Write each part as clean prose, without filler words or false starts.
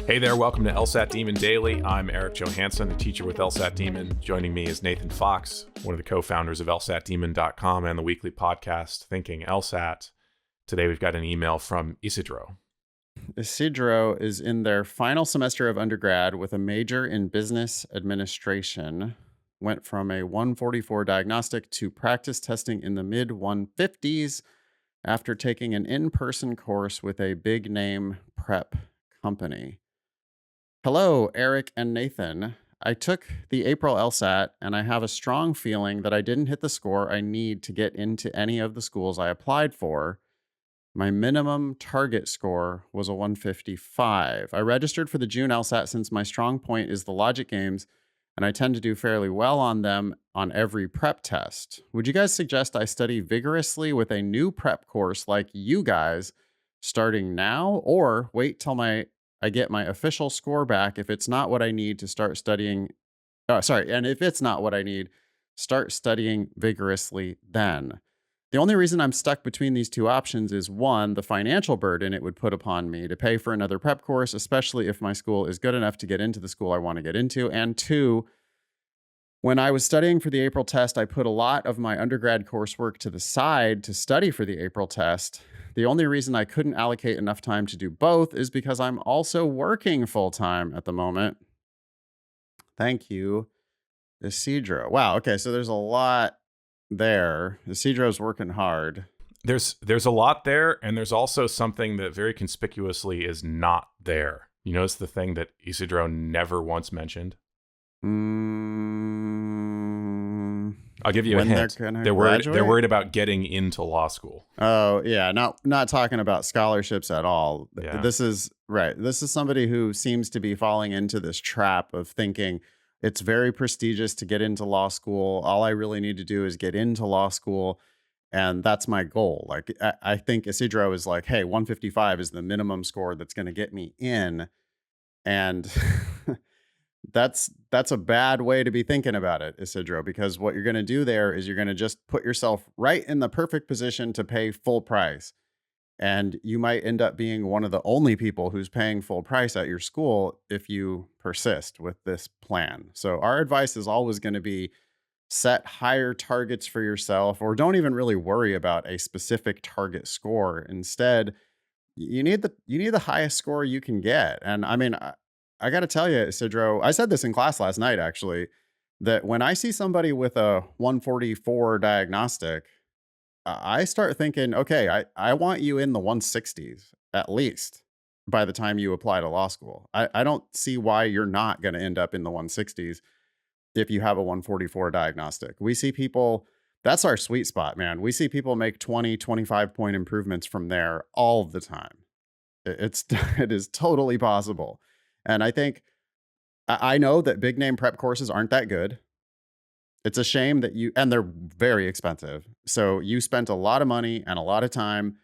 Hey there, welcome to LSAT Demon Daily. I'm Erik Johansson, a teacher with LSAT Demon. Joining me is Nathan Fox, one of the co-founders of LSATdemon.com and the weekly podcast Thinking LSAT. Today we've got an email from Isidro. Isidro is in their final semester of undergrad with a major in business administration. Went from a 144 diagnostic to practice testing in the mid 150s after taking an in-person course with a big name prep company. Hello, Erik and Nathan. I took the April LSAT and I have a strong feeling that I didn't hit the score I need to get into any of the schools I applied for. My minimum target score was a 155. I registered for the June LSAT since my strong point is the logic games, and I tend to do fairly well on them on every prep test. Would you guys suggest I study vigorously with a new prep course like you guys starting now, or wait till I get my official score back if it's not what I need to start studying? And if it's not what I need, start studying vigorously then. The only reason I'm stuck between these two options is one, the financial burden it would put upon me to pay for another prep course, especially if my school is good enough to get into the school I want to get into. And two, when I was studying for the April test, I put a lot of my undergrad coursework to the side to study for the April test. The only reason I couldn't allocate enough time to do both is because I'm also working full time at the moment. Thank you, Isidro. Wow. Okay. So there's a lot there. Isidro's working hard. There's a lot there, and there's also something that very conspicuously is not there. You notice the thing that Isidro never once mentioned? I'll give you a hint. They're worried about getting into law school. Oh, yeah. Not talking about scholarships at all. Yeah. This is right. This is somebody who seems to be falling into this trap of thinking it's very prestigious to get into law school. All I really need to do is get into law school, and that's my goal. Like, I think Isidro is like, hey, 155 is the minimum score that's going to get me in. And that's a bad way to be thinking about it, Isidro, because what you're going to do there is you're going to just put yourself right in the perfect position to pay full price. And you might end up being one of the only people who's paying full price at your school if you persist with this plan. So our advice is always going to be set higher targets for yourself, or don't even really worry about a specific target score. Instead, you need the highest score you can get. And I mean, I got to tell you, Isidro, I said this in class last night, actually, that when I see somebody with a 144 diagnostic, I start thinking, okay, I want you in the 160s at least by the time you apply to law school. I don't see why you're not going to end up in the 160s if you have a 144 diagnostic. We see people, that's our sweet spot, man. We see people make 20, 25 point improvements from there all the time. It is totally possible. And I think, I know that big name prep courses aren't that good. It's a shame that and they're very expensive. So you spent a lot of money and a lot of time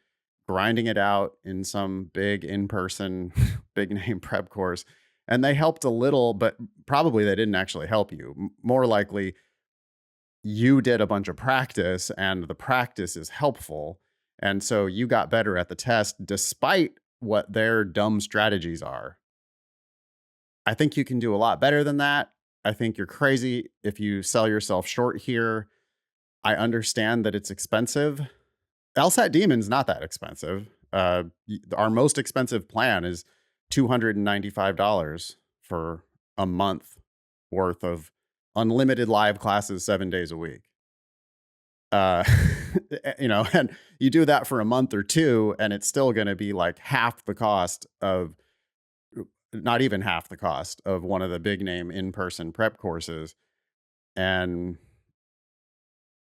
grinding it out in some big in-person, big name prep course. And they helped a little, but probably they didn't actually help you. More likely, you did a bunch of practice and the practice is helpful. And so you got better at the test despite what their dumb strategies are. I think you can do a lot better than that. I think you're crazy if you sell yourself short here. I understand that it's expensive. LSAT Demon's not that expensive. Our most expensive plan is $295 for a month worth of unlimited live classes 7 days a week. And you do that for a month or two, and it's still going to be like half the cost of, not even half the cost of one of the big name in-person prep courses. And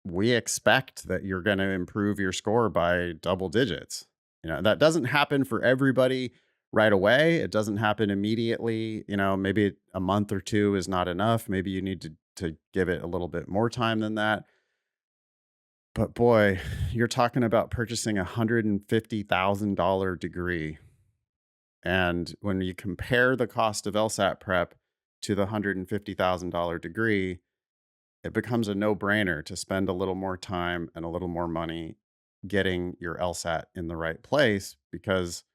we expect that you're going to improve your score by double digits. That doesn't happen for everybody right away. It doesn't happen immediately. Maybe a month or two is not enough. Maybe you need to give it a little bit more time than that. But boy, you're talking about purchasing a $150,000 degree. And when you compare the cost of LSAT prep to the $150,000 degree, it becomes a no-brainer to spend a little more time and a little more money getting your LSAT in the right place, because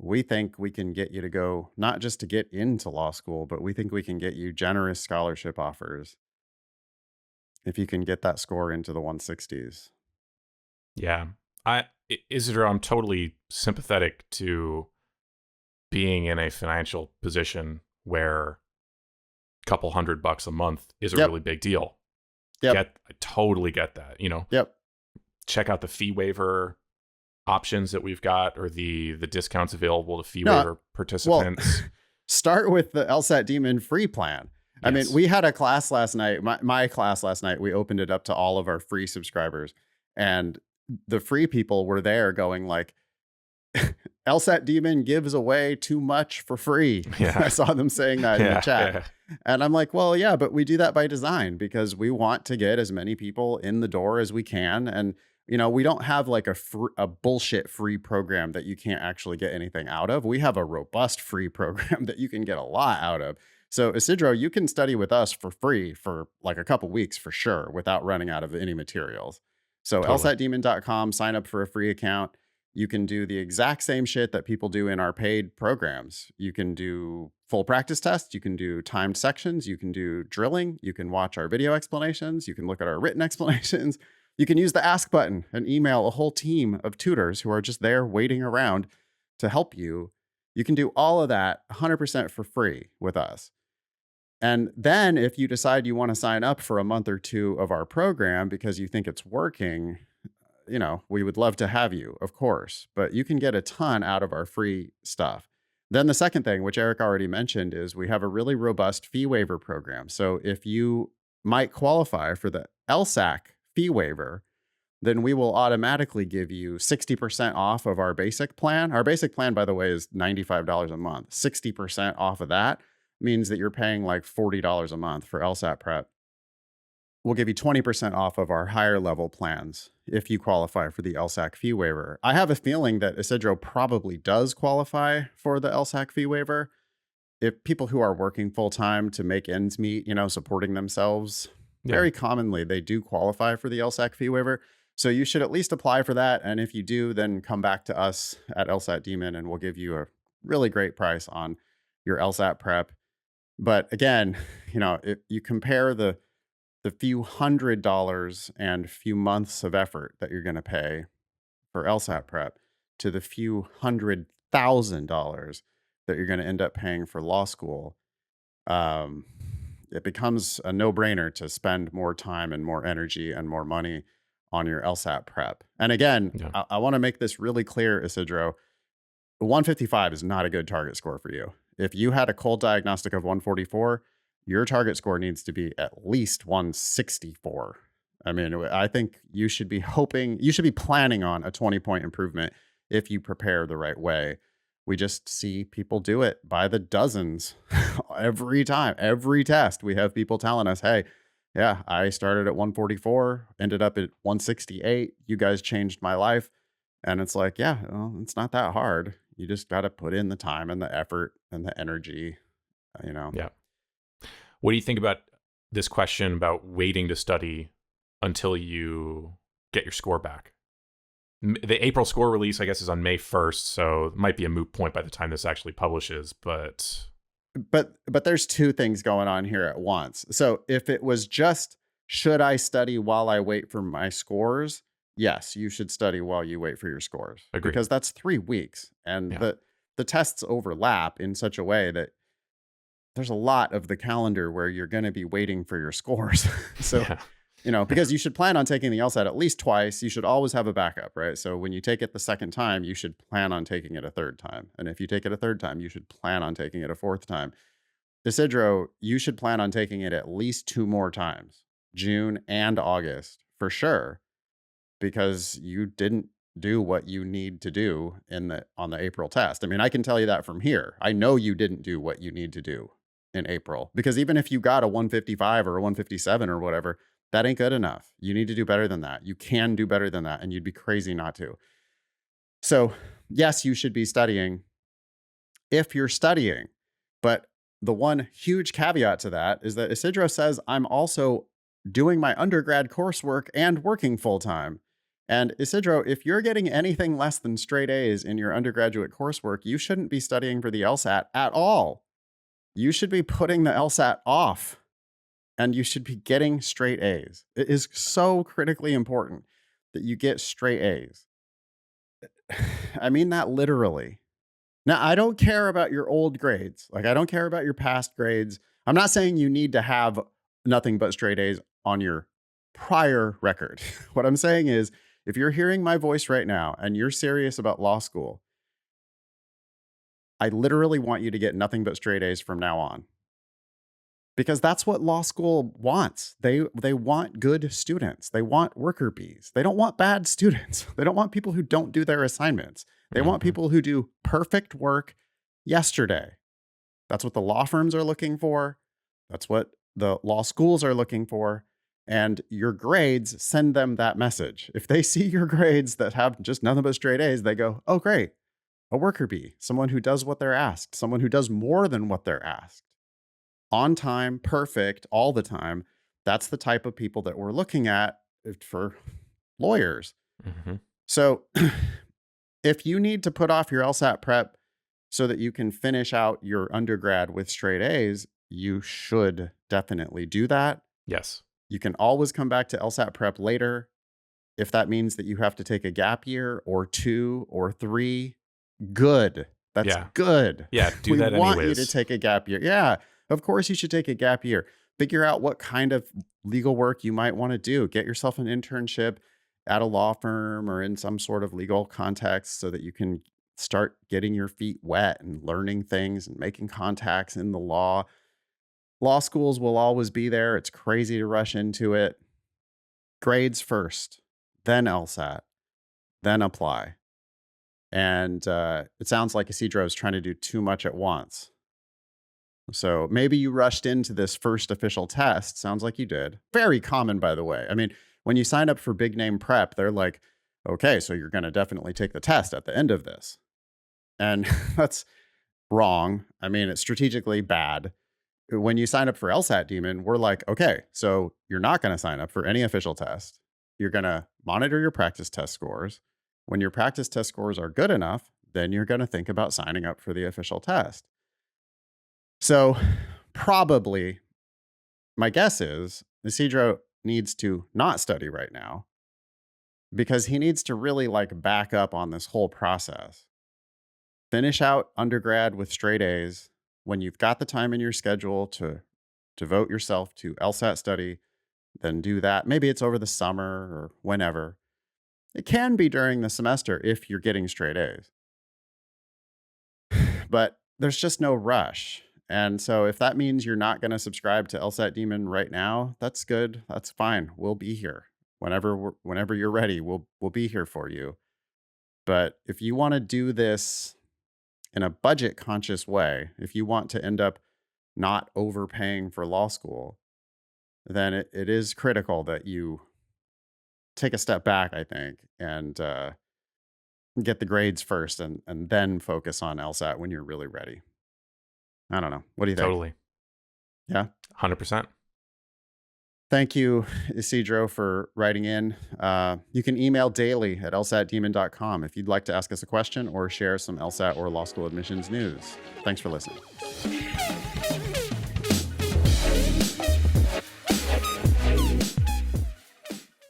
we think we can get you to go, not just to get into law school, but we think we can get you generous scholarship offers if you can get that score into the 160s. Yeah. Isidro, I'm totally sympathetic to being in a financial position where a couple $100 a month is a Yep. really big deal. Yep. I totally get that. Yep. Check out the fee waiver options that we've got, or the discounts available to fee No, waiver participants. Start with the LSAT Demon free plan. I mean, Yes. we had a class last night, my class last night, we opened it up to all of our free subscribers, and the free people were there going like, LSAT Demon gives away too much for free. Yeah. I saw them saying that in the chat. Yeah. And I'm like, well, yeah, but we do that by design because we want to get as many people in the door as we can. And, we don't have like a bullshit free program that you can't actually get anything out of. We have a robust free program that you can get a lot out of. So Isidro, you can study with us for free for like a couple weeks for sure without running out of any materials. So Totally. lsatdemon.com, sign up for a free account. You can do the exact same shit that people do in our paid programs. You can do full practice tests. You can do timed sections. You can do drilling. You can watch our video explanations. You can look at our written explanations. You can use the ask button and email a whole team of tutors who are just there waiting around to help you. You can do all of that 100% for free with us. And then if you decide you want to sign up for a month or two of our program because you think it's working, we would love to have you, of course, but you can get a ton out of our free stuff. Then the second thing, which Erik already mentioned, is we have a really robust fee waiver program. So if you might qualify for the LSAC fee waiver, then we will automatically give you 60% off of our basic plan. Our basic plan, by the way, is $95 a month. 60% off of that means that you're paying like $40 a month for LSAT prep. We'll give you 20% off of our higher level plans if you qualify for the LSAC fee waiver. I have a feeling that Isidro probably does qualify for the LSAC fee waiver. If people who are working full time to make ends meet, supporting themselves, very commonly they do qualify for the LSAC fee waiver. So you should at least apply for that. And if you do, then come back to us at LSAT Demon and we'll give you a really great price on your LSAT prep. But again, if you compare the few $100 and few months of effort that you're going to pay for LSAT prep to the few $100,000 that you're going to end up paying for law school, it becomes a no-brainer to spend more time and more energy and more money on your LSAT prep. And again, I want to make this really clear, Isidro, 155 is not a good target score for you. If you had a cold diagnostic of 144, your target score needs to be at least 164. I mean, I think you should be planning on a 20-point improvement if you prepare the right way. We just see people do it by the dozens every time, every test. We have people telling us, hey, yeah, I started at 144, ended up at 168. You guys changed my life. And it's like, yeah, well, it's not that hard. You just got to put in the time and the effort and the energy, Yeah. What do you think about this question about waiting to study until you get your score back? The April score release, I guess, is on May 1st, so it might be a moot point by the time this actually publishes, but there's two things going on here at once. So if it was just, should I study while I wait for my scores? Yes, you should study while you wait for your scores. Agreed. Because that's 3 weeks. And the tests overlap in such a way that there's a lot of the calendar where you're going to be waiting for your scores. So, because you should plan on taking the LSAT at least twice. You should always have a backup, right? So when you take it the second time, you should plan on taking it a third time. And if you take it a third time, you should plan on taking it a fourth time. Isidro, you should plan on taking it at least 2 more times, June and August, for sure, because you didn't do what you need to do on the April test. I mean, I can tell you that from here. I know you didn't do what you need to do in April, because even if you got a 155 or a 157 or whatever, that ain't good enough. You need to do better than that. You can do better than that, and you'd be crazy not to. So yes, you should be studying if you're studying, but the one huge caveat to that is that Isidro says, I'm also doing my undergrad coursework and working full time. And Isidro, if you're getting anything less than straight A's in your undergraduate coursework, you shouldn't be studying for the LSAT at all. You should be putting the LSAT off, and you should be getting straight A's. It is so critically important that you get straight A's. I mean that literally. Now, I don't care about your old grades. Like, I don't care about your past grades. I'm not saying you need to have nothing but straight A's on your prior record. What I'm saying is, if you're hearing my voice right now and you're serious about law school, I literally want you to get nothing but straight A's from now on. Because that's what law school wants. They want good students. They want worker bees. They don't want bad students. They don't want people who don't do their assignments. They want people who do perfect work yesterday. That's what the law firms are looking for. That's what the law schools are looking for. And your grades send them that message. If they see your grades that have just nothing but straight A's, they go, oh, great, a worker bee, someone who does what they're asked, someone who does more than what they're asked. On time, perfect, all the time. That's the type of people that we're looking at for lawyers. So if you need to put off your LSAT prep so that you can finish out your undergrad with straight A's, you should definitely do that. Yes. You can always come back to LSAT prep later. If that means that you have to take a gap year or 2 or 3, good. That's good. Yeah, do that anyways. We want you to take a gap year. Yeah, of course you should take a gap year. Figure out what kind of legal work you might want to do. Get yourself an internship at a law firm or in some sort of legal context so that you can start getting your feet wet and learning things and making contacts in the law. Law schools will always be there. It's crazy to rush into it. Grades first, then LSAT, then apply. And it sounds like Isidro is trying to do too much at once. So maybe you rushed into this first official test. Sounds like you did. Very common, by the way. I mean, when you sign up for big name prep, they're like, okay, so you're going to definitely take the test at the end of this. And that's wrong. I mean, it's strategically bad. When you sign up for LSAT Demon, we're like, okay, so you're not going to sign up for any official test. You're going to monitor your practice test scores. When your practice test scores are good enough, then you're going to think about signing up for the official test. So probably my guess is Isidro needs to not study right now because he needs to really back up on this whole process. Finish out undergrad with straight A's. When you've got the time in your schedule to devote yourself to LSAT study, then do that. Maybe it's over the summer or whenever. It can be during the semester if you're getting straight A's. But there's just no rush. And so if that means you're not going to subscribe to LSAT Demon right now, that's good. That's fine. We'll be here. Whenever you're ready, we'll be here for you. But if you want to do this in a budget conscious way, if you want to end up not overpaying for law school, then it is critical that you take a step back, I think, and get the grades first and then focus on LSAT when you're really ready. I don't know. What do you think? Totally. Yeah? 100%. Thank you, Isidro, for writing in. You can email daily@lsatdemon.com if you'd like to ask us a question or share some LSAT or law school admissions news. Thanks for listening.